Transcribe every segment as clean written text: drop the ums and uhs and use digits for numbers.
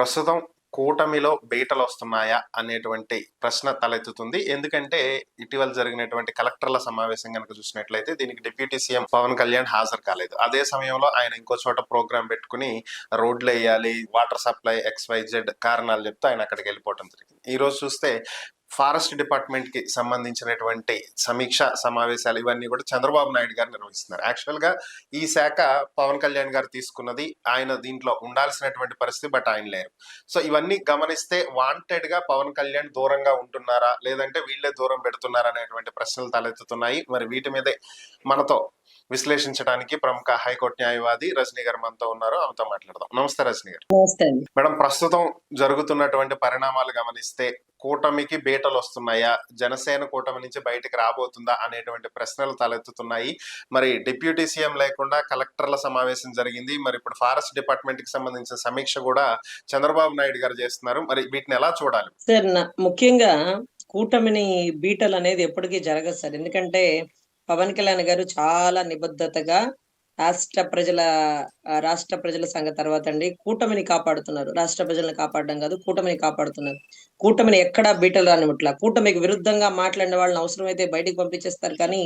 ప్రస్తుతం కూటమిలో బీటలొస్తున్నాయా అనేటువంటి ప్రశ్న తలెత్తుతుంది. ఎందుకంటే ఇటీవల జరిగినటువంటి కలెక్టర్ల సమావేశం గనుక చూసినట్లయితే దీనికి డిప్యూటీ సీఎం పవన్ కళ్యాణ్ హాజరు కాలేదు. అదే సమయంలో ఆయన ఇంకో చోట ప్రోగ్రామ్ పెట్టుకుని రోడ్లేయాలి, వాటర్ సప్లై XYZ కారణాలు చెప్తూ ఆయన అక్కడికి వెళ్ళిపోవడం జరిగింది. ఈ రోజు చూస్తే ఫారెస్ట్ డిపార్ట్మెంట్ కి సంబంధించినటువంటి సమీక్ష సమావేశాలు ఇవన్నీ కూడా చంద్రబాబు నాయుడు గారు నిర్వహిస్తున్నారు. యాక్చువల్ గా ఈ శాఖ పవన్ కళ్యాణ్ గారు తీసుకున్నది, ఆయన దీంట్లో ఉండాల్సినటువంటి పరిస్థితి, బట్ ఆయన లేరు. సో ఇవన్నీ గమనిస్తే వాంటెడ్ గా పవన్ కళ్యాణ్ దూరంగా ఉంటున్నారా, లేదంటే వీళ్ళే దూరం పెడుతున్నారా అనేటువంటి ప్రశ్నలు తలెత్తుతున్నాయి. మరి వీటి మీదే మనతో విశ్లేషించడానికి ప్రముఖ హైకోర్టు న్యాయవాది రజనీ గారు మనతో ఉన్నారు. ఆమెతో మాట్లాడదాం. నమస్తే రజనీ గారు. మేడం, ప్రస్తుతం జరుగుతున్నటువంటి పరిణామాలు గమనిస్తే కూటమికి బీటలు వస్తున్నాయా, జనసేన కూటమి నుంచి బయటికి రాబోతుందా అనేటువంటి ప్రశ్నలు తలెత్తుతున్నాయి. మరి డిప్యూటీ సీఎం లేకుండా కలెక్టర్ల సమావేశం జరిగింది. మరి ఇప్పుడు ఫారెస్ట్ డిపార్ట్మెంట్ కి సంబంధించిన సమీక్ష కూడా చంద్రబాబు నాయుడు గారు చేస్తున్నారు. మరి వీటిని ఎలా చూడాలి సార్? ముఖ్యంగా కూటమిని బీటలు అనేది ఎప్పటికీ జరగదు సార్. ఎందుకంటే పవన్ కళ్యాణ్ గారు చాలా నిబద్ధతగా రాష్ట్ర ప్రజల సంఘ తర్వాత అండి కూటమిని కాపాడుతున్నారు. రాష్ట్ర ప్రజలను కాపాడడం కాదు, కూటమిని కాపాడుతున్నారు. కూటమిని ఎక్కడా బీటలు రానివ్వట్లా. కూటమికి విరుద్ధంగా మాట్లాడిన వాళ్ళని అవసరమైతే బయటికి పంపించేస్తారు, కానీ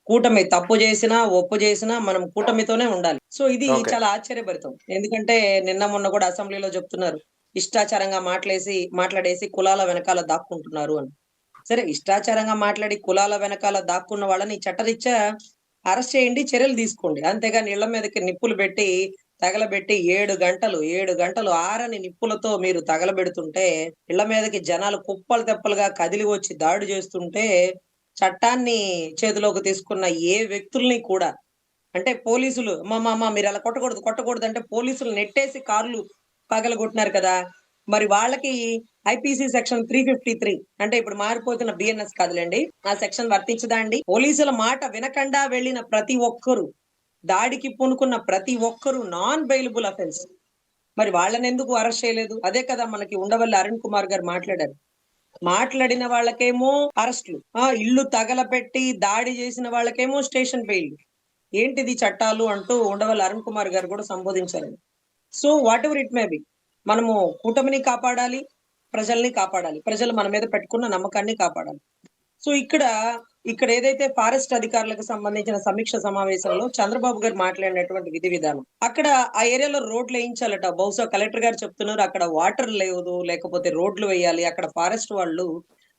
కూటమి తప్పు చేసినా ఒప్పు చేసినా మనం కూటమితోనే ఉండాలి. సో ఇది చాలా ఆశ్చర్యభరితం. ఎందుకంటే నిన్న మొన్న కూడా అసెంబ్లీలో చెప్తున్నారు, ఇష్టాచారంగా మాట్లాడేసి కులాల వెనకాల దాక్కుంటున్నారు అని. సరే, ఇష్టాచారంగా మాట్లాడి కులాల వెనకాల దాక్కున్న వాళ్ళని చట్టరీత్యా అరెస్ట్ చేయండి, చర్యలు తీసుకోండి. అంతేగాని ఇళ్ల మీదకి నిప్పులు పెట్టి తగలబెట్టి 7 గంటలు ఆరని నిప్పులతో మీరు తగలబెడుతుంటే, ఇళ్ల మీదకి జనాలు కుప్పలు తెప్పలుగా కదిలి వచ్చి దాడి చేస్తుంటే, చట్టాన్ని చేతిలోకి తీసుకున్న ఏ వ్యక్తుల్ని కూడా, అంటే పోలీసులు అమ్మా మీరు అలా కొట్టకూడదు అంటే పోలీసులు నెట్టేసి కార్లు పగలగొట్టినారు కదా. మరి వాళ్ళకి ఐపీసీ సెక్షన్ 353 అంటే ఇప్పుడు మారిపోతున్న బిఎన్ఎస్ కాదులేండి, ఆ సెక్షన్ వర్తించదా అండి? పోలీసుల మాట వినకుండా వెళ్లిన ప్రతి ఒక్కరు, దాడికి పూనుకున్న ప్రతి ఒక్కరు నాన్ బెయిలబుల్ అఫెన్స్. మరి వాళ్ళని ఎందుకు అరెస్ట్ చేయలేదు? అదే కదా మనకి ఉండవల్లి అరుణ్ కుమార్ గారు మాట్లాడారు. మాట్లాడిన వాళ్ళకేమో అరెస్టులు, ఇల్లు తగలపెట్టి దాడి చేసిన వాళ్ళకేమో స్టేషన్ బెయిల్. ఏంటిది చట్టాలు అంటూ ఉండవల్లి అరుణ్ కుమార్ గారు కూడా సంబోధించారు. So whatever it may be, మనము కూటమిని కాపాడాలి, ప్రజల్ని కాపాడాలి, ప్రజలు మన మీద పెట్టుకున్న నమ్మకాన్ని కాపాడాలి. సో ఇక్కడ ఏదైతే ఫారెస్ట్ అధికారులకు సంబంధించిన సమీక్ష సమావేశంలో చంద్రబాబు గారు మాట్లాడినటువంటి విధి విధానం, అక్కడ ఆ ఏరియాలో రోడ్లు వేయించాలట. బహుశా కలెక్టర్ గారు చెప్తున్నారు అక్కడ వాటర్ లేదు, లేకపోతే రోడ్లు వేయాలి, అక్కడ ఫారెస్ట్ వాళ్ళు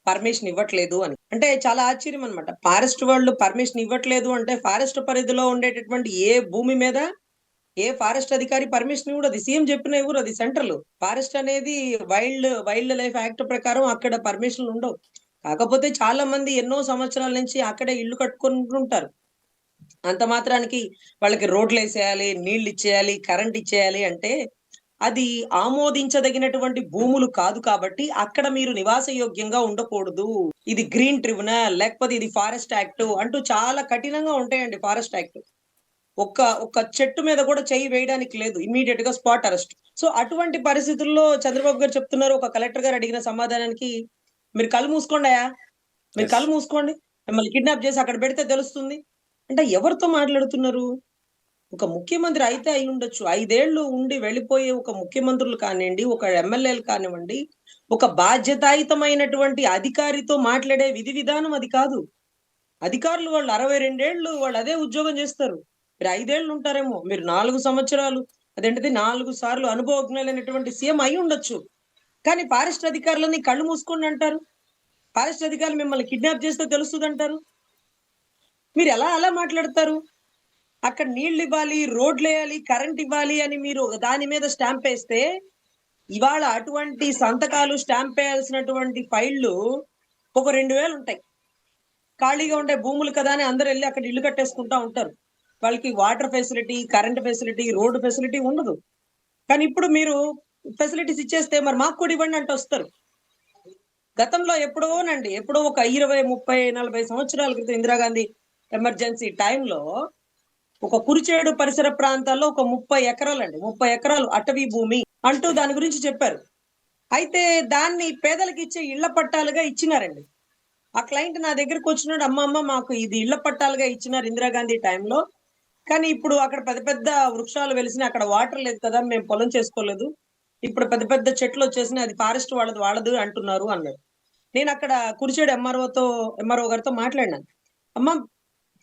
పర్మిషన్ ఇవ్వట్లేదు అని. అంటే చాలా ఆశ్చర్యం అనమాట. ఫారెస్ట్ వాళ్ళు పర్మిషన్ ఇవ్వట్లేదు అంటే ఫారెస్ట్ పరిధిలో ఉండేటటువంటి ఏ భూమి మీద ఏ ఫారెస్ట్ అధికారి పర్మిషన్ ఇవ్వడు. అది సీఎం చెప్పిన ఇవ్వరు, అది సెంట్రల్. ఫారెస్ట్ అనేది వైల్డ్ లైఫ్ యాక్ట్ ప్రకారం అక్కడ పర్మిషన్లు ఉండవు. కాకపోతే చాలా మంది ఎన్నో సంవత్సరాల నుంచి అక్కడే ఇల్లు కట్టుకుంటుంటారు. అంత మాత్రానికి వాళ్ళకి రోడ్లు వేసేయాలి, నీళ్లు ఇచ్చేయాలి, కరెంట్ ఇచ్చేయాలి అంటే అది ఆమోదించదగినటువంటి భూములు కాదు. కాబట్టి అక్కడ మీరు నివాస యోగ్యంగా ఉండకూడదు, ఇది గ్రీన్ ట్రిబ్యునల్ లేకపోతే ఇది ఫారెస్ట్ యాక్ట్ అంటూ చాలా కఠినంగా ఉంటాయండి ఫారెస్ట్ యాక్ట్. ఒక్క చెట్టు మీద కూడా చెయ్యి వేయడానికి లేదు, ఇమ్మీడియట్ గా స్పాట్ అరెస్ట్. సో అటువంటి పరిస్థితుల్లో చంద్రబాబు గారు చెప్తున్నారు, ఒక కలెక్టర్ గారు అడిగిన సమాధానానికి, మీరు కళ్ళు మూసుకోండియా, మీరు కళ్ళు మూసుకోండి, మిమ్మల్ని కిడ్నాప్ చేసి అక్కడ పెడితే తెలుస్తుంది అంటే ఎవరితో మాట్లాడుతున్నారు? ఒక ముఖ్యమంత్రి అయితే అయి ఉండొచ్చు, 5 ఏళ్లు ఉండి వెళ్ళిపోయే ఒక ముఖ్యమంత్రులు కానివ్వండి, ఒక ఎమ్మెల్యేలు కానివ్వండి, ఒక బాధ్యతాయుతమైనటువంటి అధికారితో మాట్లాడే విధి విధానం అది కాదు. అధికారులు వాళ్ళు 62 ఏళ్లు వాళ్ళు అదే ఉద్యోగం చేస్తారు. మీరు 5 ఏళ్లు ఉంటారేమో, మీరు 4 సంవత్సరాలు, అదేంటిది 4 సార్లు అనుభవజ్ఞులైనటువంటి సీఎం అయి ఉండొచ్చు. కానీ ఫారెస్ట్ అధికారులని కళ్ళు మూసుకోండి అంటారు, ఫారెస్ట్ అధికారులు మిమ్మల్ని కిడ్నాప్ చేస్తే తెలుస్తుంది అంటారు. మీరు అలా మాట్లాడతారు? అక్కడ నీళ్లు ఇవ్వాలి, రోడ్లు వేయాలి, కరెంట్ ఇవ్వాలి అని మీరు దాని మీద స్టాంప్ వేస్తే, ఇవాళ అటువంటి సంతకాలు స్టాంప్ వేయాల్సినటువంటి ఫైళ్లు ఒక 2000 ఉంటాయి. ఖాళీగా ఉండే భూములు కదా అని అందరూ వెళ్ళి అక్కడ ఇల్లు కట్టేసుకుంటా ఉంటారు. వాళ్ళకి water facility, current facility, road facility ఉండదు. కానీ ఇప్పుడు మీరు ఫెసిలిటీస్ ఇచ్చేస్తే మరి మాకు కూడా ఇవ్వండి అంటే వస్తారు. గతంలో ఎప్పుడో ఒక 20, 30, 40 సంవత్సరాల క్రితం ఇందిరాగాంధీ ఎమర్జెన్సీ టైంలో ఒక కురిచేడు పరిసర ప్రాంతాల్లో ఒక 30 ఎకరాలు అటవీ భూమి అంటూ దాని గురించి చెప్పారు. అయితే దాన్ని పేదలకు ఇచ్చే ఇళ్ల పట్టాలుగా ఇచ్చినారండి. ఆ క్లయింట్ నా దగ్గరకు వచ్చినాడు, అమ్మమ్మ మాకు ఇది ఇళ్ల పట్టాలుగా ఇచ్చినారు ఇందిరాగాంధీ టైంలో, కానీ ఇప్పుడు అక్కడ పెద్ద పెద్ద వృక్షాలు వెలిసిన అక్కడ వాటర్ లేదు కదా, మేము పొలం చేసుకోలేదు, ఇప్పుడు పెద్ద పెద్ద చెట్లు వచ్చేసినాయి, అది ఫారెస్ట్ వాళ్ళది వాళ్ళది అంటున్నారు అన్నాడు. నేను అక్కడ కురిచేడు ఎంఆర్ఓ గారితో మాట్లాడినాను. అమ్మ,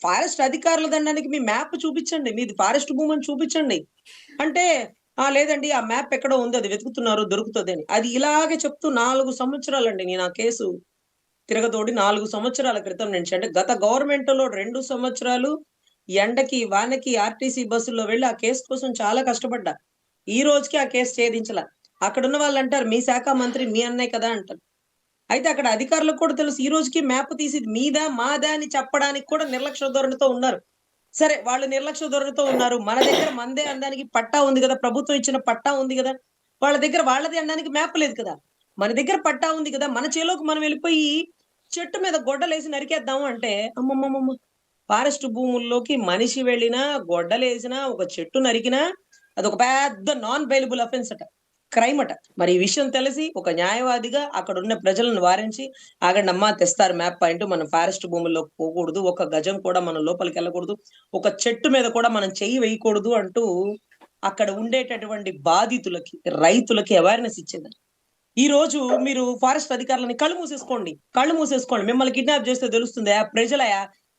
ఫారెస్ట్ అధికారుల దండానికి మీ మ్యాప్ చూపించండి, మీది ఫారెస్ట్ భూమి అని చూపించండి అంటే, లేదండి ఆ మ్యాప్ ఎక్కడో ఉంది, అది వెతుకుతున్నారు దొరుకుతుంది అని. అది ఇలాగే చెప్తూ 4 సంవత్సరాలండి నేను ఆ కేసు తిరగతోడి 4 సంవత్సరాల క్రితం నుంచి, అంటే గత గవర్నమెంట్ లో 2 సంవత్సరాలు ఎండకి వానకి ఆర్టీసీ బస్సుల్లో వెళ్ళి ఆ కేసు కోసం చాలా కష్టపడ్డా. ఈ రోజుకి ఆ కేసు ఛేదించలా. అక్కడున్న వాళ్ళు అంటారు, మీ శాఖ మంత్రి మీ అన్నయ్య కదా అంటారు. అయితే అక్కడ అధికారులకు కూడా తెలుసు, ఈ రోజుకి మ్యాప్ తీసి ఇది మీదా మాదా అని చెప్పడానికి కూడా నిర్లక్ష్య ధోరణితో ఉన్నారు. సరే, వాళ్ళు నిర్లక్ష్య ధోరణితో ఉన్నారు. మన దగ్గర మందే అనడానికి పట్టా ఉంది కదా, ప్రభుత్వం ఇచ్చిన పట్టా ఉంది కదా. వాళ్ళ దగ్గర వాళ్ళది అనడానికి మ్యాప్ లేదు కదా. మన దగ్గర పట్టా ఉంది కదా, మన చేలోకి మనం వెళ్ళిపోయి చెట్టు మీద గొడ్డలేసి నరికేద్దాము అంటే, అమ్మమ్మమ్మమ్మ, ఫారెస్ట్ భూముల్లోకి మనిషి వెళ్ళినా, గొడ్డలేసినా, ఒక చెట్టు నరికినా అదొక పెద్ద నాన్ బెయిలబుల్ అఫెన్స్ అట, క్రైమ్ అట. మరి ఈ విషయం తెలిసి ఒక న్యాయవాదిగా అక్కడ ఉన్న ప్రజలను వారించి, ఆగండమ్మా తెస్తారు మ్యాప్ పాయింట్, మనం ఫారెస్ట్ భూముల్లోకి పోకూడదు, ఒక గజం కూడా మనం లోపలికి వెళ్ళకూడదు, ఒక చెట్టు మీద కూడా మనం చెయ్యి వేయకూడదు అంటూ అక్కడ ఉండేటటువంటి బాధితులకి, రైతులకి అవేర్నెస్ ఇచ్చేదాన్ని. ఈ రోజు మీరు ఫారెస్ట్ అధికారులని కళ్ళు మూసేసుకోండి, మిమ్మల్ని కిడ్నాప్ చేస్తే తెలుస్తుందయా,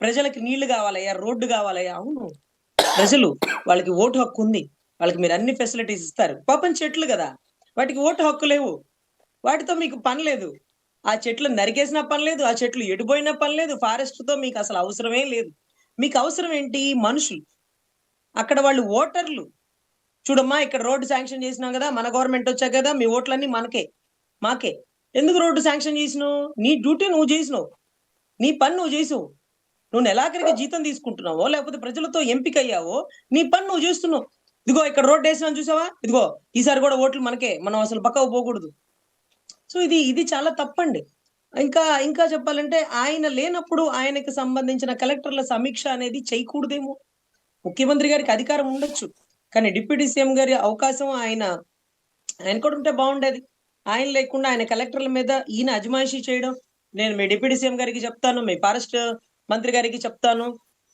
ప్రజలకి నీళ్లు కావాలయ్యా, రోడ్డు కావాలయ్యా. అవును, ప్రజలు, వాళ్ళకి ఓటు హక్కు ఉంది, వాళ్ళకి మీరు అన్ని ఫెసిలిటీస్ ఇస్తారు. పాపం చెట్లు కదా, వాటికి ఓటు హక్కు లేవు, వాటితో మీకు పని లేదు. ఆ చెట్లు నరికేసినా పని లేదు, ఆ చెట్లు ఎడిపోయినా పని లేదు, ఫారెస్ట్ తో మీకు అసలు అవసరమే లేదు. మీకు అవసరం ఏంటి? మనుషులు. అక్కడ వాళ్ళు ఓటర్లు. చూడమ్మా, ఇక్కడ రోడ్డు శాంక్షన్ చేసినాం కదా, మన గవర్నమెంట్ వచ్చాక కదా, మీ ఓట్లన్నీ మాకే. ఎందుకు రోడ్డు శాంక్షన్ చేసినావు? నీ డ్యూటీ నువ్వు చేసినావు, నీ పని నువ్వు చేసావు. నువ్వు నెలాఖరికి జీతం తీసుకుంటున్నావో లేకపోతే ప్రజలతో ఎంపిక అయ్యావో, నీ పని నువ్వు చేస్తున్నావు. ఇదిగో ఇక్కడ రోడ్డు వేసినా చూసావా, ఇదిగో ఈసారి కూడా ఓట్లు మనకే, మనం అసలు పక్కకు పోకూడదు. సో ఇది చాలా తప్పండి. ఇంకా ఇంకా చెప్పాలంటే, ఆయన లేనప్పుడు ఆయనకి సంబంధించిన కలెక్టర్ల సమీక్ష అనేది చేయకూడదేమో. ముఖ్యమంత్రి గారికి అధికారం ఉండొచ్చు, కానీ డిప్యూటీ సీఎం గారి అవకాశం ఆయన కూడా ఉంటే బాగుండేది. ఆయన లేకుండా ఆయన కలెక్టర్ల మీద ఈయన అజమాయిషీ చేయడం, నేను మీ డిప్యూటీ సీఎం గారికి చెప్తాను, మీ ఫారెస్ట్ మంత్రి గారికి చెప్తాను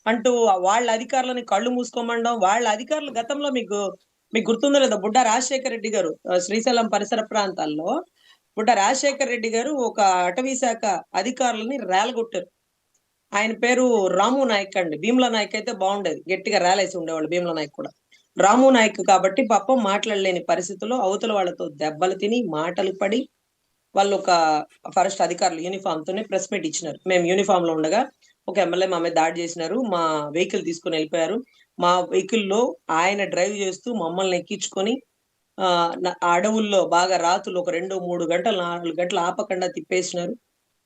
అంటూ వాళ్ళ అధికారులని కళ్ళు మూసుకోమండం. వాళ్ళ అధికారులు గతంలో మీకు గుర్తుందో లేదో, బుడ్డా రాజశేఖర రెడ్డి గారు శ్రీశైలం పరిసర ప్రాంతాల్లో బుడ్డా రాజశేఖర రెడ్డి గారు ఒక అటవీ శాఖ అధికారులని రేలగొట్టారు. ఆయన పేరు రాము నాయక్ అండి. భీమ్లా నాయక్ అయితే బాగుండేది, గట్టిగా రేలేసి ఉండేవాళ్ళు భీమ్లా నాయక్ కూడా. రాము నాయక్ కాబట్టి పాపం మాట్లాడలేని పరిస్థితుల్లో అవతల వాళ్ళతో దెబ్బలు తిని, మాటలు పడి, వాళ్ళు ఒక ఫారెస్ట్ అధికారులు యూనిఫామ్ తోనే ప్రెస్ మీట్ ఇచ్చినారు. మేము యూనిఫామ్ లో ఉండగా ఒక ఎమ్మెల్యే మా మీద దాడి చేసినారు, మా వెహికల్ తీసుకుని వెళ్ళిపోయారు, మా వెహికల్ లో ఆయన డ్రైవ్ చేస్తూ మమ్మల్ని ఎక్కించుకొని ఆ అడవుల్లో బాగా రాత్రులు ఒక 2-3 గంటలు 4 గంటలు ఆపకుండా తిప్పేసినారు,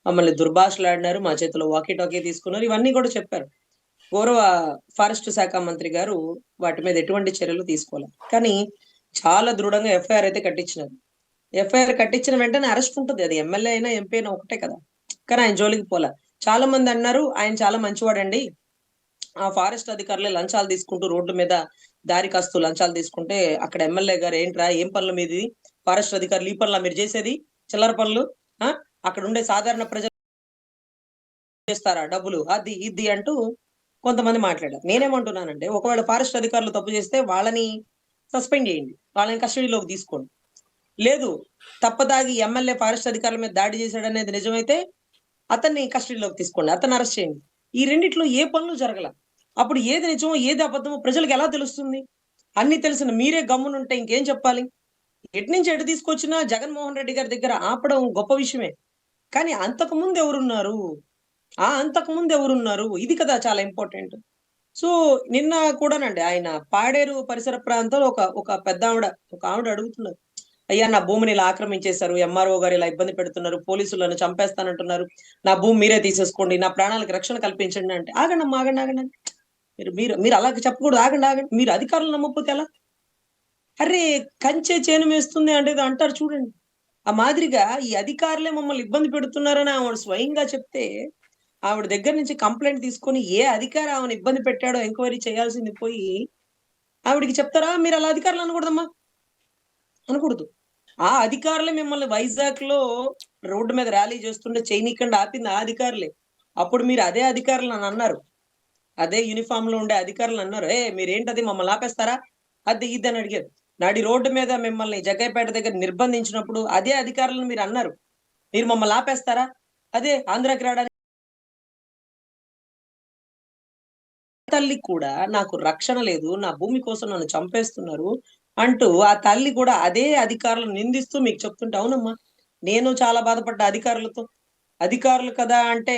మమ్మల్ని దుర్భాషలాడినారు, మా చేతిలో వాకీ టాకీ తీసుకున్నారు. ఇవన్నీ కూడా చెప్పారు. గౌరవ ఫారెస్ట్ శాఖ మంత్రి గారు వాటి మీద ఎటువంటి చర్యలు తీసుకోవాలి. కానీ చాలా దృఢంగా ఎఫ్ఐఆర్ అయితే కట్టించినారు. ఎఫ్ఐఆర్ కట్టించిన వెంటనే అరెస్ట్ ఉంటుంది, అది ఎమ్మెల్యే అయినా ఎంపీ అయినా ఒకటే కదా. కానీ ఆయన జోలికి పోలా. చాలా మంది అన్నారు ఆయన చాలా మంచివాడండి, ఆ ఫారెస్ట్ అధికారులే లంచాలు తీసుకుంటూ రోడ్డు మీద దారి కాస్తూ లంచాలు తీసుకుంటే అక్కడ ఎమ్మెల్యే గారు, ఏంట్రా ఏం పనులు మీది, ఫారెస్ట్ అధికారులు ఈ పనులు మీరు చేసేది, చిల్లర పనులు, ఆ అక్కడ ఉండే సాధారణ ప్రజలు చేస్తారా డబ్బులు, అది ఇది అంటూ కొంతమంది మాట్లాడారు. నేనేమంటున్నానంటే, ఒకవేళ ఫారెస్ట్ అధికారులు తప్పు చేస్తే వాళ్ళని సస్పెండ్ చేయండి, వాళ్ళని కస్టడీలోకి తీసుకోండి. లేదు, తప్పదాగి ఎమ్మెల్యే ఫారెస్ట్ అధికారుల మీద దాడి చేశాడు అనేది నిజమైతే అతన్ని కస్టడీలోకి తీసుకోండి, అతన్ని అరెస్ట్ చేయండి. ఈ రెండిట్లో ఏ పనులు జరగల. అప్పుడు ఏది నిజమో ఏది అబద్ధమో ప్రజలకు ఎలా తెలుస్తుంది? అన్ని తెలిసిన మీరే గమ్మునుంటే ఇంకేం చెప్పాలి? ఎటు నుంచి ఎటు తీసుకొచ్చినా జగన్మోహన్ రెడ్డి గారి దగ్గర ఆపడం గొప్ప విషయమే. కానీ అంతకు ముందు ఎవరున్నారు? ఇది కదా చాలా ఇంపార్టెంట్. సో నిన్న కూడానండి, ఆయన పాడేరు పరిసర ప్రాంతంలో ఒక ఒక ఆవిడ అడుగుతున్నారు, అయ్యా నా భూమిని ఇలా ఆక్రమించేశారు, ఎంఆర్ఓ గారు ఇలా ఇబ్బంది పెడుతున్నారు, పోలీసులు నన్ను చంపేస్తానంటున్నారు, నా భూమి మీరే తీసేసుకోండి, నా ప్రాణాలకు రక్షణ కల్పించండి అంటే, ఆగండి. మీరు మీరు మీరు అలా చెప్పకూడదు, ఆగండి. మీరు అధికారులు నమ్మకపోతే ఎలా? అరే, కంచే చేను వేస్తుంది అంటే ఏదో అంటారు చూడండి. ఆ మాదిరిగా ఈ అధికారులే మమ్మల్ని ఇబ్బంది పెడుతున్నారని ఆవిడ స్వయంగా చెప్తే, ఆవిడ దగ్గర నుంచి కంప్లైంట్ తీసుకొని ఏ అధికారి ఆమెను ఇబ్బంది పెట్టాడో ఎంక్వైరీ చేయాల్సింది పోయి ఆవిడికి చెప్తారా? మీరు అలా అధికారులు అనకూడదమ్మా, అనకూడదు. ఆ అధికారులే మిమ్మల్ని వైజాగ్ లో రోడ్డు మీద ర్యాలీ చేస్తుంటే చేయనీయకుండా ఆపింది ఆ అధికారులే. అప్పుడు మీరు అదే అధికారులు అని అన్నారు, అదే యూనిఫామ్ లో ఉండే అధికారులు అన్నారు, మీరేంటది మమ్మల్ని ఆపేస్తారా, అది ఇది అని అడిగారు. నడి రోడ్డు మీద మిమ్మల్ని జగ్గయ్యపేట దగ్గర నిర్బంధించినప్పుడు అదే అధికారులను మీరు అన్నారు, మీరు మమ్మల్ని ఆపేస్తారా? అదే ఆంధ్రాకి రావడానికి తల్లి కూడా నాకు రక్షణ లేదు, నా భూమి కోసం నన్ను చంపేస్తున్నారు అంటూ ఆ తల్లి కూడా అదే అధికారులను నిందిస్తూ మీకు చెప్తుంటే, అవునమ్మా నేను చాలా బాధపడ్డ అధికారులతో. అధికారులు కదా అంటే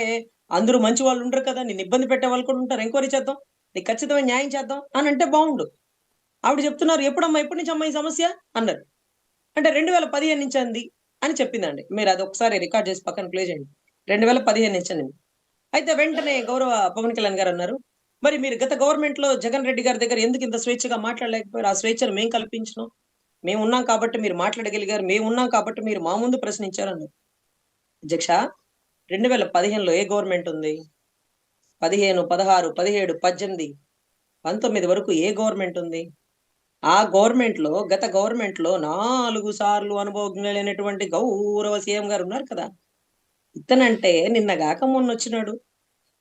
అందరూ మంచి వాళ్ళు ఉండరు కదా, నిన్ను ఇబ్బంది పెట్టే వాళ్ళు కూడా ఉంటారు. ఎంక్వైరీ చేద్దాం, నీకు ఖచ్చితమైన న్యాయం చేద్దాం అని అంటే బాగుండు. ఆవిడ చెప్తున్నారు, ఎప్పుడమ్మా ఎప్పటి నుంచి అమ్మా ఈ సమస్య అన్నారు. అంటే 2015 నుంచి అంది అని చెప్పిందండి. మీరు అది ఒకసారి రికార్డ్ చేసి పక్కన ప్లే చేయండి. 2015 నుంచి అని. అయితే వెంటనే గౌరవ పవన్ కళ్యాణ్ గారు అన్నారు, మరి మీరు గత గవర్నమెంట్ లో జగన్ రెడ్డి గారి దగ్గర ఎందుకు ఇంత స్వేచ్ఛగా మాట్లాడలేకపోయారు? ఆ స్వేచ్ఛను మేము కల్పించినాం, మేము ఉన్నాం కాబట్టి మీరు మాట్లాడగలిగారు, మేము ఉన్నాం కాబట్టి మీరు మా ముందు ప్రశ్నించారు అన్నారు. అధ్యక్ష, 2015లో ఏ గవర్నమెంట్ ఉంది? 15, 16, 17, 18, 19 వరకు ఏ గవర్నమెంట్ ఉంది? ఆ గత గవర్నమెంట్ లో 4 సార్లు అనుభవజ్ఞులైనటువంటి గౌరవ సీఎం గారు ఉన్నారు కదా. ఇతనంటే నిన్నగాక మొన్నొచ్చినాడు.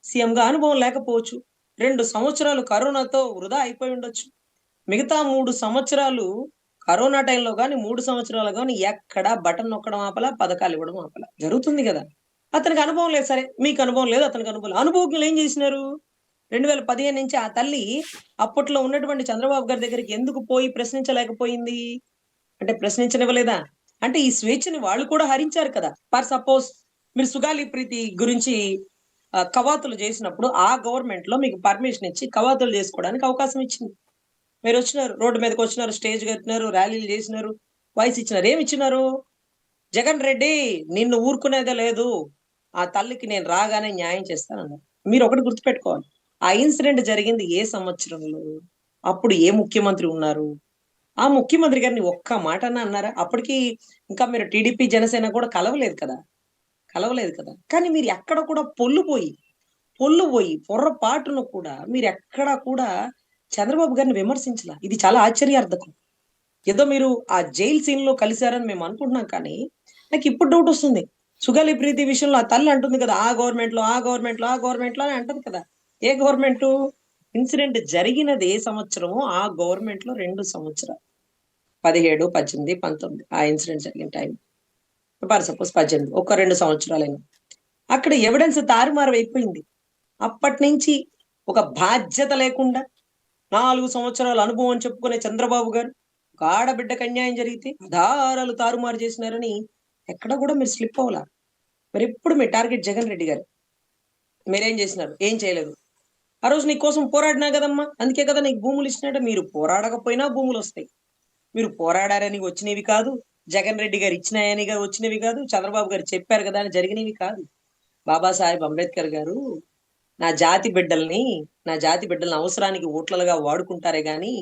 సీఎంగా అనుభవం లేకపోవచ్చు. 2 సంవత్సరాలు కరోనాతో వృధా అయిపోయి ఉండొచ్చు. మిగతా 3 సంవత్సరాలు కరోనా టైంలో గాని, 3 సంవత్సరాలు గాని ఎక్కడా బటన్ నొక్కడం ఆపలా, పథకాలు ఇవ్వడం ఆపలా. జరుగుతుంది గదా. అతనికి అనుభవం లేదు సరే. మీకు అనుభవం లేదు, అతనికి అనుభవం లేదు. అనుభవజ్ఞులు ఏం చేసినారు? 2015 నుంచి ఆ తల్లి అప్పట్లో ఉన్నటువంటి చంద్రబాబు గారి దగ్గరికి ఎందుకు పోయి ప్రశ్నించలేకపోయింది? అంటే ప్రశ్నించనివ్వలేదా? అంటే ఈ స్వేచ్ఛని వాళ్ళు కూడా హరించారు కదా. ఫర్ సపోజ్ మీరు సుగాలి ప్రీతి గురించి కవాతులు చేసినప్పుడు ఆ గవర్నమెంట్ లో మీకు పర్మిషన్ ఇచ్చి కవాతులు చేసుకోవడానికి అవకాశం ఇచ్చింది. మీరు వచ్చినారు, రోడ్డు మీదకి వచ్చినారు, స్టేజ్ కట్టినారు, ర్యాలీలు చేసినారు, వాయిస్ ఇచ్చినారు. ఏమి ఇచ్చినారు? జగన్ రెడ్డి నిన్ను ఊరుకునేదే లేదు, ఆ తల్లికి నేను రాగానే న్యాయం చేస్తానన్నారు. మీరు ఒకటి గుర్తుపెట్టుకోవాలి, ఆ ఇన్సిడెంట్ జరిగింది ఏ సంవత్సరంలో? అప్పుడు ఏ ముఖ్యమంత్రి ఉన్నారు? ఆ ముఖ్యమంత్రి గారిని ఒక్క మాటన్నా అన్నారా? అప్పటికి ఇంకా మీరు టీడీపీ, జనసేన కూడా కలవలేదు కదా. కలవలేదు కదా. కానీ మీరు ఎక్కడ కూడా పొల్లు పోయి పొర్రపాటును కూడా మీరెక్కడా కూడా చంద్రబాబు గారిని విమర్శించలా. ఇది చాలా ఆశ్చర్యార్థకం. ఏదో మీరు ఆ జైల్ సీన్‌లో కలిసారని మేము అనుకుంటున్నాం కానీ, నాకిప్పుడు డౌటొస్తుంది. సుగాలి ప్రీతి విషయంలో ఆ తల్లి అంటుంది కదా, ఆ గవర్నమెంట్‌లో అని అంటది కదా. ఏ గవర్నమెంటు? ఇన్సిడెంట్ జరిగినది ఏ సంవత్సరమో ఆ గవర్నమెంట్‌లో 2 సంవత్సరాలు. 17, 18, 19 ఆ ఇన్సిడెంట్ జరిగిన టైం. ఫర్ సపోజ్ 18 ఒక 2 సంవత్సరాలేమో. అక్కడ ఎవిడెన్స్ తారుమారైపోయింది. అప్పటినుంచి ఒక బాధ్యత లేకుండా 4 సంవత్సరాల అనుభవం అని చెప్పుకునే చంద్రబాబు గారు ఒక ఆడబిడ్డకి అన్యాయం జరిగితే ఆధారాలు తారుమారు చేసినారని ఎక్కడ కూడా మీరు స్లిప్ అవ్వలా. మరెప్పుడు మీ టార్గెట్ జగన్ రెడ్డి గారు. మీరేం చేసినారు? ఏం చేయలేదు. ఆ రోజు నీ కోసం పోరాడినా కదమ్మా! అందుకే కదా నీకు భూములు ఇచ్చినాడు. మీరు పోరాడకపోయినా భూములొస్తాయి. మీరు పోరాడారని వచ్చినవి కాదు. జగన్ రెడ్డి గారు ఇచ్చినాయనిగా వచ్చినవి కాదు. చంద్రబాబు గారు చెప్పారు కదా అని జరిగినవి కాదు. బాబాసాహెబ్ అంబేద్కర్ గారు నా జాతి బిడ్డల్ని, నా జాతి బిడ్డల్ని అవసరానికి ఓట్లలుగా వాడుకుంటారే గాని,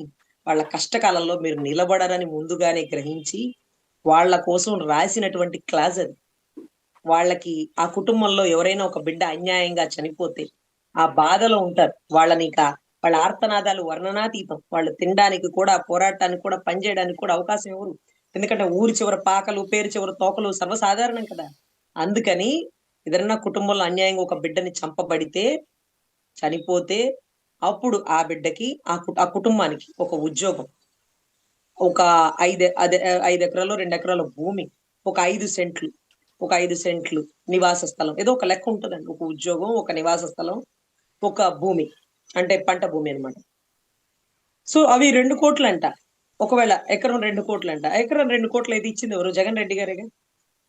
వాళ్ళ కష్టకాలంలో మీరు నిలబడరని ముందుగానే గ్రహించి, వాళ్ళ కోసం రాసినటువంటి క్లాజ్ అది. వాళ్ళకి ఆ కుటుంబంలో ఎవరైనా ఒక బిడ్డ అన్యాయంగా చనిపోతే, ఆ బాధలో ఉంటారు. వాళ్ళ ఆర్తనాదాలు వర్ణనాతీతం. వాళ్ళు తినడానికి కూడా, పోరాటానికి కూడా, పని చేయడానికి కూడా అవకాశం ఇవ్వరు. ఎందుకంటే ఊరి చివర పాకలు, పేరు చివర తోకలు సర్వసాధారణం కదా. అందుకని ఏదన్నా కుటుంబంలో అన్యాయంగా ఒక బిడ్డని చంపబడితే, చనిపోతే అప్పుడు ఆ బిడ్డకి, ఆ కుటుంబానికి ఒక ఉద్యోగం. ఒక 5 ఎకరాలో, 2 ఎకరాల భూమి, ఒక 5 సెంట్లు, ఒక 5 సెంట్లు నివాస స్థలం. ఏదో ఒక లెక్క ఉంటదండి. ఒక ఉద్యోగం, ఒక నివాస స్థలం, ఒక భూమి. అంటే పంట భూమి అన్నమాట. సో అవి 2,00,00,000 ఒకవేళ ఎకరం 2,00,00,000 ఎకరం 2,00,00,000 అయితే ఇచ్చింది ఎవరు? జగన్ రెడ్డి గారేగా.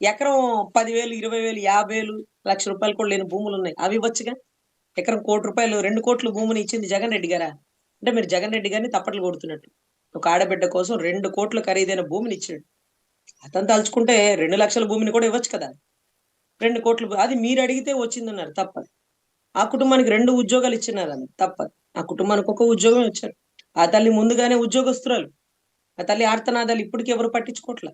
ఎకరం 10,000, 20,000, 50,000, ₹1,00,000 కూడా లేని భూములున్నాయి. అవి ఇవ్వచ్చుగా. ఎకరం ₹1,00,00,000, 2,00,00,000 భూమిని ఇచ్చింది జగన్ రెడ్డి గారా? అంటే మీరు జగన్ రెడ్డి గారిని తప్పట్లు కొడుతున్నట్టు. ఒక ఆడబిడ్డ కోసం 2,00,00,000 ఖరీదైన భూమిని ఇచ్చాడు. అతను తలుచుకుంటే 2,00,000 భూమిని కూడా ఇవ్వచ్చు కదా. 2,00,00,000 అది మీరు అడిగితే వచ్చిందన్నారు తప్పదు. ఆ కుటుంబానికి 2 ఉద్యోగాలు ఇచ్చినారన్నారు తప్పదు. ఆ కుటుంబానికి ఒక ఉద్యోగమే వచ్చారు. ఆ తల్లి ముందుగానే ఉద్యోగస్తురాలు. ఆ తల్లి ఆర్తనాదాలు ఇప్పటికి ఎవరు పట్టించుకోవట్ల.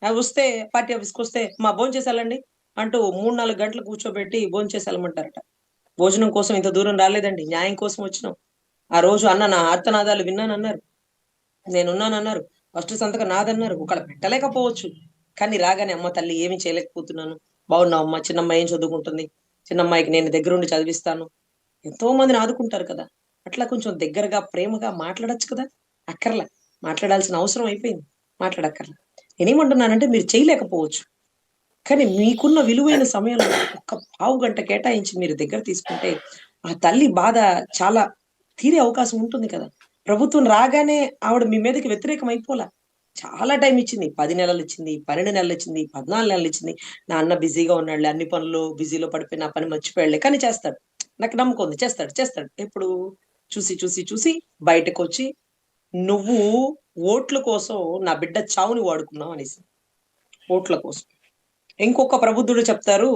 వస్తే పార్టీ ఆఫీస్‌కొస్తే "అమ్మా భోంచేసాలండి" అంటూ 3, 4 గంటలు కూర్చోబెట్టి భోంచేసి ఎళ్ళమంటారట. భోజనం కోసం ఇంత దూరం రాలేదండి. న్యాయం కోసం వచ్చినాం. ఆ రోజు అన్న నా ఆర్తనాదాలు విన్నానన్నారు. నేనున్నానన్నారు. ఫస్ట్ సంతకం నాదన్నారు. ఒకవేళ పెట్టలేకపోవచ్చు. కానీ రాగానే అమ్మ తల్లి ఏమి చేయలేకపోతున్నాను. బాగున్నావమ్మా? చిన్నమ్మాయి ఏం చదువుకుంటుంది? చిన్నమ్మాయికి నేను దగ్గరుండి చదివిస్తాను. ఎంతో మందిని ఆదుకుంటారు కదా. అట్లా కొంచెం దగ్గరగా, ప్రేమగా మాట్లాడొచ్చు కదా. అక్కర్లా. మాట్లాడాల్సిన అవసరం అయిపోయింది. మాట్లాడక్కర్లా. నేనేమంటున్నానంటే మీరు చేయలేకపోవచ్చు. కానీ మీకున్న విలువైన సమయంలో ఒక్క పావు గంట కేటాయించి మీరు దగ్గర తీసుకుంటే, ఆ తల్లి బాధ చాలా తీరే అవకాశం ఉంటుంది కదా! ప్రభుత్వం రాగానే ఆవిడ మీ మీదకి వ్యతిరేకం అయిపోలా. చాలా టైమ్ ఇచ్చింది. 10 నెలలిచ్చింది, 12 నెలలిచ్చింది, 14 నెలలిచ్చింది. నా అన్న బిజీగా ఉన్నాడులే, అన్ని పనుల్లో బిజీలో పడిపోయి నా పని మర్చిపోయాడులే. కానీ చేస్తాడు. నాకు నమ్మకం ఉంది. చేస్తాడు. చేస్తాడు. ఎప్పుడు? చూసి బయటకొచ్చి నువ్వు ఓట్ల కోసం నా బిడ్డ చావుని వాడుకున్నావు అనేసి. ఓట్ల కోసం. ఇంకొక ప్రబుద్ధుడు చెప్తారు.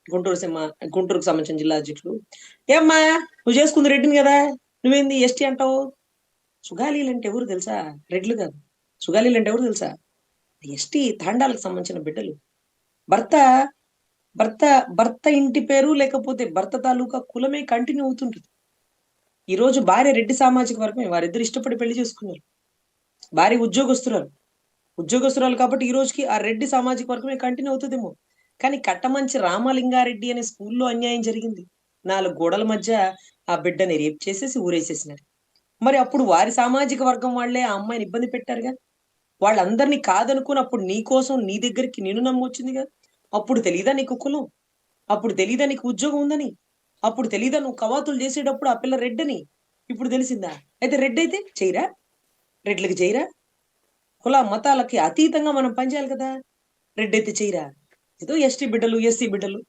గుంటూరు సింహ గుంటూరుకు సంబంధించిన జిల్లా అధ్యక్షుడు. "ఏమ్మా! నువ్వు చేసుకుంది రెడ్డిని గదా! నువ్వేంది ఎస్టీ అంటావు?" సుగాలీలంటే ఎవరు తెలుసా? రెడ్లు కాదు. సుగాలీలంటే ఎవరు తెలుసా? ఎస్టీ తాండాలకు సంబంధించిన బిడ్డలు. భర్త భర్త భర్త ఇంటి పేరు లేకపోతే భర్త తాలూకా కులమే కంటిన్యూ అవుతుంటది. ఈరోజు భార్య రెడ్డి సామాజిక వర్గమే. వారిద్దరు ఇష్టపడి పెళ్లి చేసుకున్నారు. భార్య ఉద్యోగస్తురాలు. ఉద్యోగస్తురాలు కాబట్టి ఈ రోజుకి ఆ రెడ్డి సామాజిక వర్గమే కంటిన్యూ అవుతదేమో. కానీ కట్టమంచి రామలింగారెడ్డి అనే స్కూల్‌లో అన్యాయం జరిగింది. 4 గోడల మధ్య ఆ బిడ్డని రేప్ చేసేసి ఊరేసేసినారు. మరి అప్పుడు వారి సామాజిక వర్గం వాళ్ళే ఆ అమ్మాయిని ఇబ్బంది పెట్టారుగా. వాళ్ళందరిని కాదనుకుని అప్పుడు నీ కోసం నీ దగ్గరికి నిన్ను నమ్మొచ్చిందిగా. అప్పుడు తెలీదా నీకు కులం? అప్పుడు తెలీదా నీకు ఉద్యోగం ఉందని? అప్పుడు తెలీదా నువ్వు కవాతులు చేసేటప్పుడు ఆ పిల్ల రెడ్డని? ఇప్పుడు తెలిసిందా? అయితే రెడ్డయితే చెయ్యరా? రెడ్లకి చెయ్యరా? కుల మతాలకి అతీతంగా మనం పనిచేయాలి కదా! రెడ్డయితే చెయ్యరా? ఏదో ఎస్టీ బిడ్డలు, ఎస్సీ బిడ్డలు.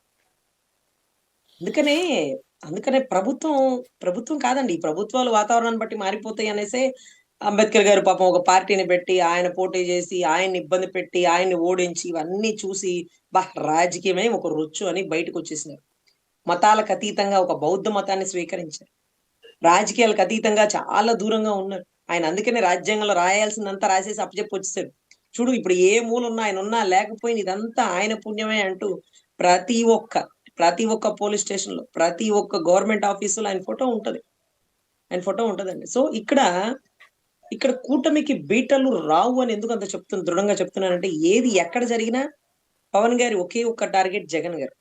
అందుకనే, అందుకనే ప్రభుత్వం కాదండి. ఈ ప్రభుత్వాలు వాతావరణాన్ని బట్టి మారిపోతాయి అనేసే అంబేద్కర్ గారు పాపం ఒక పార్టీని పెట్టి, ఆయన పోటీ చేసి, ఆయన్ని ఇబ్బంది పెట్టి, ఆయన్ని ఓడించి, ఇవన్నీ చూసి రాజకీయమే ఒక రొచ్చు అని బయటకొచ్చేసినారు. మతాలకు అతీతంగా ఒక బౌద్ధ మతాన్ని స్వీకరించారు. రాజకీయాలకు అతీతంగా చాలా దూరంగా ఉన్నారు. ఆయన అందుకనే రాజ్యాంగంలో రాయాల్సిందంతా రాసేసి అప్పజెప్పొచ్చేసాడు. చూడు ఇప్పుడు ఏ మూలున్నా ఆయనున్నా లేకపోయినా ఇదంతా ఆయన పుణ్యమే అంటూ ప్రతి ఒక్క, ప్రతి ఒక్క పోలీస్ స్టేషన్‌లో, ప్రతి ఒక్క గవర్నమెంట్ ఆఫీసులో ఆయన ఫోటో ఉంటది. ఆయన ఫోటో ఉంటదండి. సో, ఇక్కడ కూటమికి బీటలు రావు అని ఎందుకు అంత దృఢంగా చెప్తున్నానంటే ఏది ఎక్కడ జరిగినా పవన్ గారి ఒకే ఒక్క టార్గెట్ జగన్ గారు.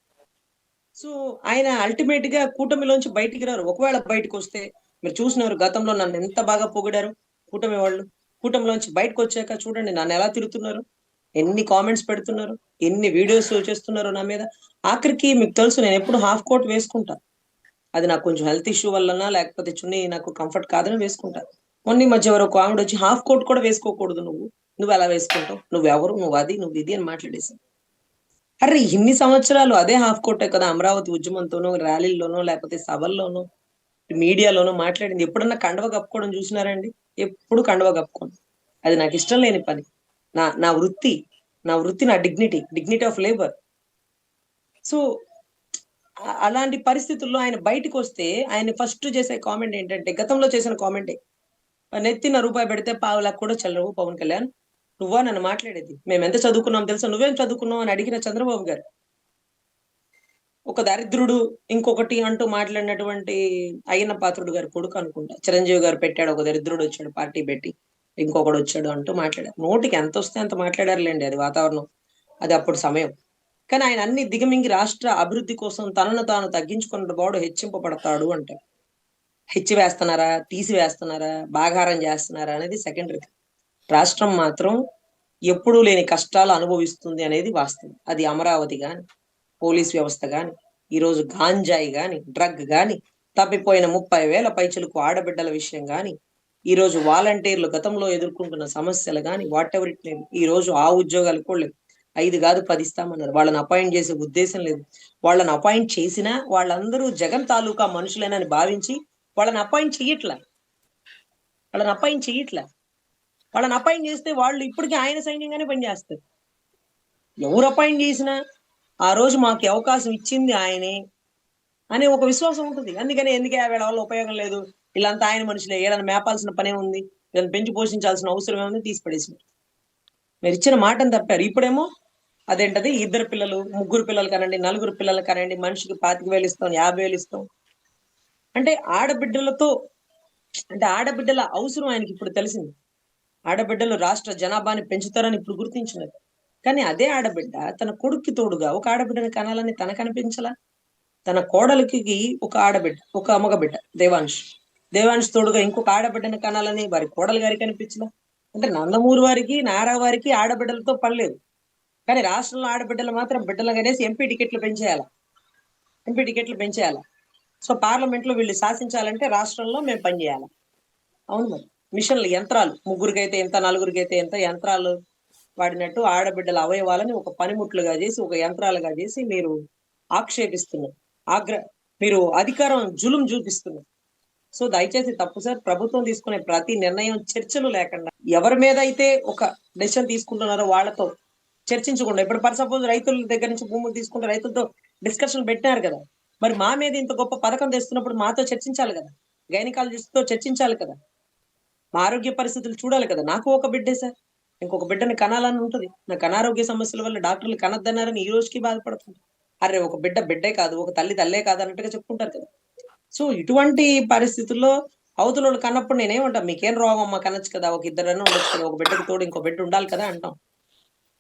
సో, ఆయన అల్టిమేట్‌గా కూటమిలోంచి బయటికి రారు. ఒకవేళ బయటికొస్తే మీరు చూసినారు గతంలో నన్నెంత బాగా పొగిడారు కూటమి వాళ్ళు. కూటమిలోంచి బయటకొచ్చాక చూడండి నన్నెలా తిడుతున్నారు. ఎన్ని కామెంట్స్ పెడుతున్నారు. ఎన్ని వీడియోస్ చేస్తున్నారో నా మీద. ఆఖరికి మీకు తెలుసు నేనెప్పుడు హాఫ్ కోట్ వేసుకుంటా. అది నాకు కొంచెం హెల్త్ ఇష్యూ వల్లనా లేకపోతే చున్నీ నాకు కంఫర్ట్ కాదని వేసుకుంటా. మొన్న ఈ మధ్య ఎవరో ఒక ఆవిడొచ్చి "హాఫ్ కోట్ కూడా వేసుకోకూడదు నువ్వు. నువ్వెలా వేసుకుంటావు? నువ్వెవరు? నువ్వది, నువ్విది" అని మాట్లాడేసి. అరె! ఇన్ని సంవత్సరాలు అదే హాఫ్ కోటే కదా! అమరావతి ఉద్యమంతోనో, ర్యాలీల్లోనో, లేకపోతే సభల్లోనో, మీడియాలోనో మాట్లాడింది. ఎప్పుడన్నా కండువ కప్పుకోవడం చూసినారా అండి? ఎప్పుడు కండువ కప్పుకోను. అది నాకిష్టం లేని పని. నా నా వృత్తి. నా వృత్తి నా dignity. Dignity of labour. So, అలాంటి పరిస్థితుల్లో ఆయన బయటికొస్తే ఆయన ఫస్ట్ చేసే కామెంట్ ఏంటంటే గతంలో చేసిన కామెంటే. "నెత్తిన రూపాయి పెడితే పావలాకు కూడా చెల్లవు పవన్ కళ్యాణ్. నువ్వా నన్ను మాట్లాడేది? మేమెంత చదువుకున్నామో తెలుసా? నువ్వేం చదువుకున్నావు?" అని అడిగిన చంద్రబాబు గారు. ఒక దరిద్రుడు ఇంకొకటి అంటూ మాట్లాడినటువంటి అయ్యన్న పాత్రుడు గారి కొడుకు అనుకుంటా. చిరంజీవి గారు పెట్టాడు. ఒక దరిద్రుడొచ్చాడు పార్టీ పెట్టి. ఇంకొకడొచ్చాడు అంటూ మాట్లాడారు. నోటికి ఎంతొస్తే అంత మాట్లాడారులెండి. అది వాతావరణం. అది అప్పుడు సమయం. కానీ ఆయన అన్ని దిగమింగి రాష్ట్ర అభివృద్ధి కోసం తనను తాను తగ్గించుకున్న వాడు హెచ్చింపబడతాడు అంటారు. హెచ్చివేస్తున్నారా? తీసివేస్తున్నారా? బాగారం చేస్తున్నారా? అనేది సెకండరీ. రాష్ట్రం మాత్రం ఎప్పుడూ లేని కష్టాలు అనుభవిస్తుంది అనేది వాస్తవం. అది అమరావతి గాని, పోలీస్ వ్యవస్థ గాని, ఈరోజు గాంజాయి గాని, డ్రగ్ గాని, తప్పిపోయిన 30,000 పైచిలుకు ఆడబిడ్డల విషయం గాని, ఈరోజు వాలంటీర్లు గతంలో ఎదుర్కొంటున్న సమస్యలు గాని, వాటెవర్ ఇట్ మే బి. ఈరోజు ఆ ఉద్యోగాలు కూడా లేవు. 5 కాదు 10 ఇస్తామన్నారు. వాళ్ళని అపాయింట్ చేసే ఉద్దేశం లేదు. వాళ్ళని అపాయింట్ చేసినా వాళ్ళందరూ జగన్ తాలూకా మనుషులేనని భావించి వాళ్ళని అపాయింట్ చెయ్యట్లా. వాళ్ళని అపాయింట్ చెయ్యట్లా. వాళ్ళని అపాయింట్ చేస్తే వాళ్ళు ఇప్పటికి ఆయన సైన్యంగానే పనిచేస్తారు. ఎవరు అపాయింట్ చేసినా, ఆ రోజు మాకు ఈ అవకాశం ఇచ్చింది ఆయనే అనే ఒక విశ్వాసం ఉంటది. అందుకని ఎందుకే వీళ్ళ వల్ల ఉపయోగం లేదు. వీళ్ళంతా ఆయన మనుషులే. వీళ్ళని మేపాల్సిన పనేముంది? వీళ్ళని పెంచి పోషించాల్సిన అవసరం ఏముంది? తీసి పడేసినారు. మీరిచ్చిన మాటను తప్పారు. ఇప్పుడేమో అదేంటది ఇద్దరు పిల్లలు, ముగ్గురు పిల్లలు కనండి, నలుగురు పిల్లలు కనండి, మనిషికి 25,000 ఇస్తాం, 50,000 ఇస్తాం. అంటే ఆడబిడ్డలతో అంటే ఆడబిడ్డల అవసరం ఆయనకిప్పుడు తెలిసింది. ఆడబిడ్డలు రాష్ట్ర జనాభాని పెంచుతారని ఇప్పుడు గుర్తించినారు. కానీ అదే ఆడబిడ్డ తన కొడుక్కి తోడుగా ఒక ఆడబిడ్డని కనాలని తనకనిపించలా? తన కోడలికి ఒక ఆడబిడ్డ, ఒక మగబిడ్డ దేవాంష్. దేవాంష్ తోడుగా ఇంకొక ఆడబిడ్డని కనాలని వారి కోడలు గారికి అనిపించలా? అంటే నందమూరి వారికి, నారా వారికి ఆడబిడ్డలతో పని లేదు. కానీ రాష్ట్రంలో ఆడబిడ్డలు మాత్రం బిడ్డలు కనేసి ఎంపీ టికెట్లు పెంచేయాలి. ఎంపీ టికెట్లు పెంచేయాలి. సో పార్లమెంట్ లో వీళ్ళు శాసించాలంటే రాష్ట్రంలో మేము పనిచేయాలి. అవును మరి. మిషన్లు, యంత్రాలు, ముగ్గురికైతే ఎంత, నలుగురికైతే ఎంత యంత్రాలు వాడినట్టు ఆడబిడ్డల అవయవాలని ఒక పనిముట్లుగా చేసి, ఒక యంత్రాలుగా చేసి మీరు ఆక్షేపిస్తున్నారు. ఆగ్ర మీరు అధికారం జులుం చూపిస్తున్నారు. సో దయచేసి తప్పు సార్. ప్రభుత్వం తీసుకునే ప్రతి నిర్ణయం చర్చలు లేకుండా, ఎవరి మీద అయితే ఒక డెసిషన్ తీసుకుంటున్నారో వాళ్ళతో చర్చించకుండా, ఇప్పుడు ఫర్ సపోజ్ రైతుల దగ్గర నుంచి భూములు తీసుకుంటే రైతులతో డిస్కషన్ పెట్టినారు కదా, మరి మా మీద ఇంత గొప్ప పథకం తెస్తున్నప్పుడు మాతో చర్చించాలి కదా, గైనకాలజిస్ట్ తో చర్చించాలి కదా, మా ఆరోగ్య పరిస్థితులు చూడాలి కదా. నాకు ఒక బిడ్డే సార్, ఇంకొక బిడ్డని కనాలని ఉంటుంది. నాకు అనారోగ్య సమస్యల వల్ల డాక్టర్లు కనద్దన్నారని ఈ రోజుకి బాధపడుతుంది. అరే ఒక బిడ్డ బిడ్డే కాదు, ఒక తల్లి తల్లే కాదు అన్నట్టుగా చెప్పుకుంటారు కదా. సో ఇటువంటి పరిస్థితుల్లో అవతలోళ్ళు కన్నప్పుడు నేనేమంటా, మీకేం రోగం అమ్మా, కనొచ్చు కదా, ఒక ఇద్దరన్నా ఉండొచ్చు కదా, ఒక బిడ్డకి తోడు ఇంకో బిడ్డ ఉండాలి కదా అంటాం.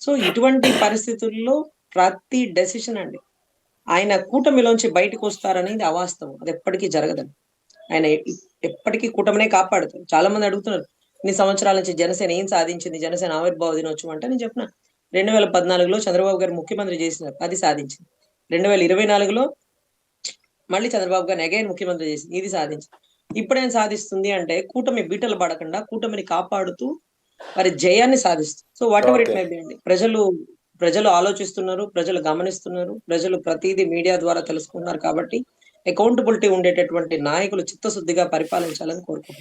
సో ఇటువంటి పరిస్థితుల్లో ప్రతి డెసిషన్ అండి, ఆయన కూటమిలోంచి బయటకు వస్తారనేది అవాస్తవం. అది ఎప్పటికీ జరగదండి. ఆయన ఎప్పటికీ కూటమినే కాపాడుతారు. చాలా మంది అడుగుతున్నారు, ఇన్ని సంవత్సరాల నుంచి జనసేన ఏం సాధించింది, జనసేన ఆవిర్భావ దినోత్సవం అంటే నేను చెప్పిన 2014లో చంద్రబాబు గారు ముఖ్యమంత్రి చేసినారు, అది సాధించింది. 2024లో మళ్ళీ చంద్రబాబు గారిని అగైన్ ముఖ్యమంత్రి చేసింది, ఇది సాధించింది. ఇప్పుడేం సాధిస్తుంది అంటే కూటమి బీటలు పడకుండా కూటమిని కాపాడుతూ వారి జయాన్ని సాధిస్తుంది. So whatever it okay. May be అండి, ప్రజలు ఆలోచిస్తున్నారు, ప్రజలు గమనిస్తున్నారు, ప్రజలు ప్రతిదీ మీడియా ద్వారా తెలుసుకున్నారు. కాబట్టి అకౌంటబిలిటీ ఉండేటటువంటి నాయకులు చిత్తశుద్ధిగా పరిపాలించాలని కోరుకుంటున్నాను.